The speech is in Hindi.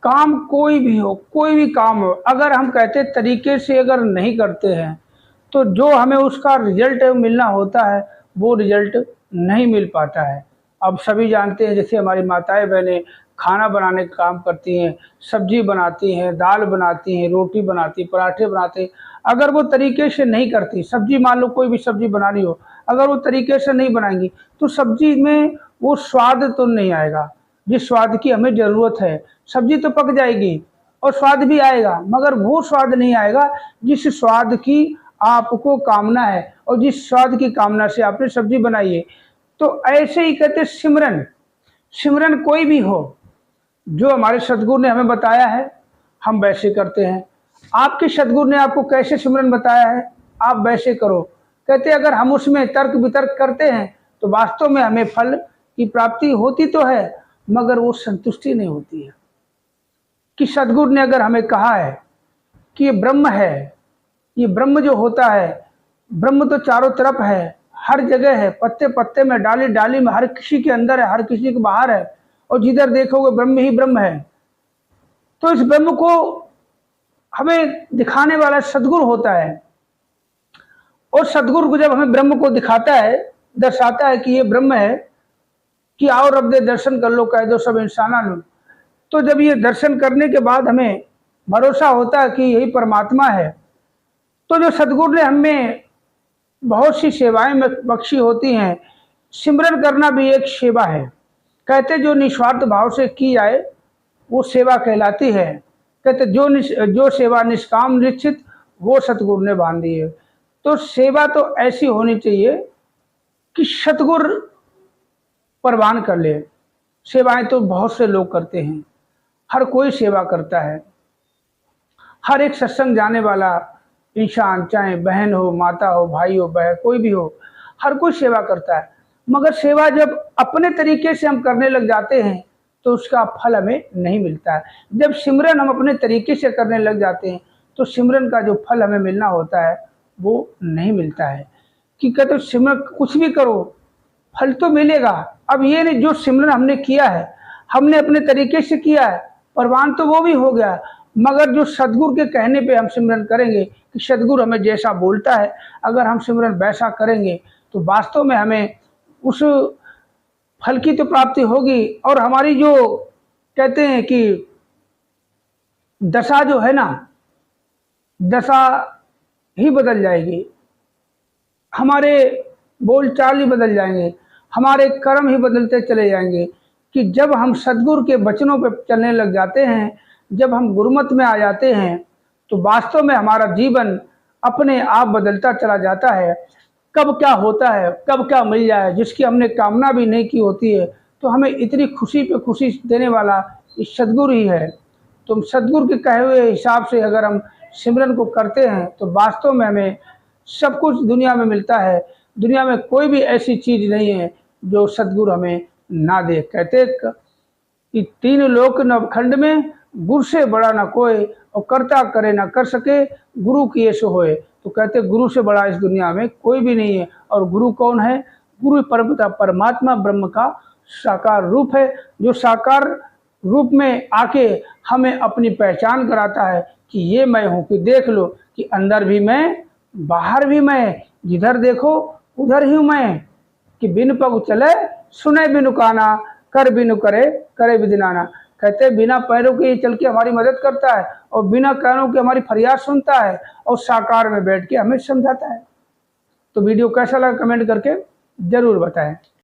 काम कोई भी हो, कोई भी काम हो, अगर हम कहते तरीके से अगर नहीं करते हैं तो जो हमें उसका रिजल्ट मिलना होता है वो रिजल्ट नहीं मिल पाता है। अब सभी जानते हैं, जैसे हमारी माताएं बहनें खाना बनाने का काम करती हैं, सब्जी बनाती हैं, दाल बनाती हैं, रोटी बनाती, पराठे बनाते हैं, अगर वो तरीके से नहीं करती, सब्जी मान लो कोई भी सब्जी बनानी हो, अगर वो तरीके से नहीं बनाएंगी तो सब्जी में वो स्वाद तो नहीं आएगा जिस स्वाद की हमें ज़रूरत है। सब्जी तो पक जाएगी और स्वाद भी आएगा, मगर वो स्वाद नहीं आएगा जिस स्वाद की आपको कामना है और जिस स्वाद की कामना से आपने सब्जी बनाई है। तो ऐसे ही कहते सिमरन, सिमरन कोई भी हो, जो हमारे सदगुरु ने हमें बताया है हम वैसे करते हैं। आपके सदगुरु ने आपको कैसे सिमरन बताया है आप वैसे करो। कहते अगर हम उसमें तर्क वितर्क करते हैं तो वास्तव में हमें फल की प्राप्ति होती तो है, मगर वो संतुष्टि नहीं होती है। कि सदगुरु ने अगर हमें कहा है कि ये ब्रह्म है, ये ब्रह्म जो होता है, ब्रह्म तो चारों तरफ है, हर जगह है, पत्ते पत्ते में, डाली डाली में, हर किसी के अंदर है, हर किसी के बाहर है, और जिधर देखोगे ब्रह्म ही ब्रह्म है। तो इस ब्रह्म को हमें दिखाने वाला सदगुरु होता है, और सदगुरु को जब हमें ब्रह्म को दिखाता है, दर्शाता है कि ये ब्रह्म है, कि आओ रब दे दर्शन कर लो, कह दो सब इंसाना लो। तो जब ये दर्शन करने के बाद हमें भरोसा होता है कि यही परमात्मा है, तो जो सदगुरु ने हमें बहुत सी सेवाएं बख्शी होती हैं, सिमरन करना भी एक सेवा है। कहते जो निस्वार्थ भाव से की जाए वो सेवा कहलाती है। कहते जो सेवा निष्काम निश्चित वो सतगुरु ने बांधी है। तो सेवा तो ऐसी होनी चाहिए कि सतगुरु परवान कर ले। सेवाएं तो बहुत से लोग करते हैं, हर कोई सेवा करता है, हर एक सत्संग जाने वाला इंसान, चाहे बहन हो, माता हो, भाई हो, बहन कोई भी हो, हर कोई सेवा करता है। मगर सेवा जब अपने तरीके से हम करने लग जाते हैं तो उसका फल हमें नहीं मिलता है। जब सिमरन हम अपने तरीके से करने लग जाते हैं तो सिमरन का जो फल हमें मिलना होता है वो नहीं मिलता है। कि कहते सिमरन कुछ भी करो फल तो मिलेगा। अब ये नहीं, जो सिमरन हमने किया है, हमने अपने तरीके से किया है, परवान तो वो भी हो गया, मगर जो सदगुरु के कहने पे हम सिमरन करेंगे कि सदगुरु हमें जैसा बोलता है अगर हम सिमरन वैसा करेंगे तो वास्तव में हमें उस फल की तो प्राप्ति होगी। और हमारी जो कहते हैं कि दशा जो है ना, दशा ही बदल जाएगी, हमारे बोल चाल ही बदल जाएंगे, हमारे कर्म ही बदलते चले जाएंगे। कि जब हम सदगुरु के वचनों पर चलने लग जाते हैं, जब हम गुरुमत में आ जाते हैं तो वास्तव में हमारा जीवन अपने आप बदलता चला जाता है। कब क्या होता है, कब क्या मिल जाए, जिसकी हमने कामना भी नहीं की होती है, तो हमें इतनी खुशी पे खुशी देने वाला इस सदगुरु ही है। तो सदगुरु के कहे हुए हिसाब से अगर हम सिमरन को करते हैं तो वास्तव में हमें सब कुछ दुनिया में मिलता है। दुनिया में कोई भी ऐसी चीज़ नहीं है जो सदगुरु हमें ना दे। कहते कि तीन लोक नवखंड में गुरु से बड़ा ना कोई, और करता करे ना कर सके, गुरु किए सो होए। तो कहते गुरु से बड़ा इस दुनिया में कोई भी नहीं है। और गुरु कौन है? गुरु परमपिता परमात्मा ब्रह्म का साकार रूप है, जो साकार रूप में आके हमें अपनी पहचान कराता है कि ये मैं हूँ। कि देख लो कि अंदर भी मैं, बाहर भी मैं, जिधर देखो उधर ही मैं। कि बिन पग चले सुने बिनु काना, कर बिनु करे करे बिदिनाना। कहते हैं बिना पैरों के ये चल के हमारी मदद करता है और बिना कानों के हमारी फरियाद सुनता है और साकार में बैठ के हमें समझाता है। तो वीडियो कैसा लगा कमेंट करके ज़रूर बताएं।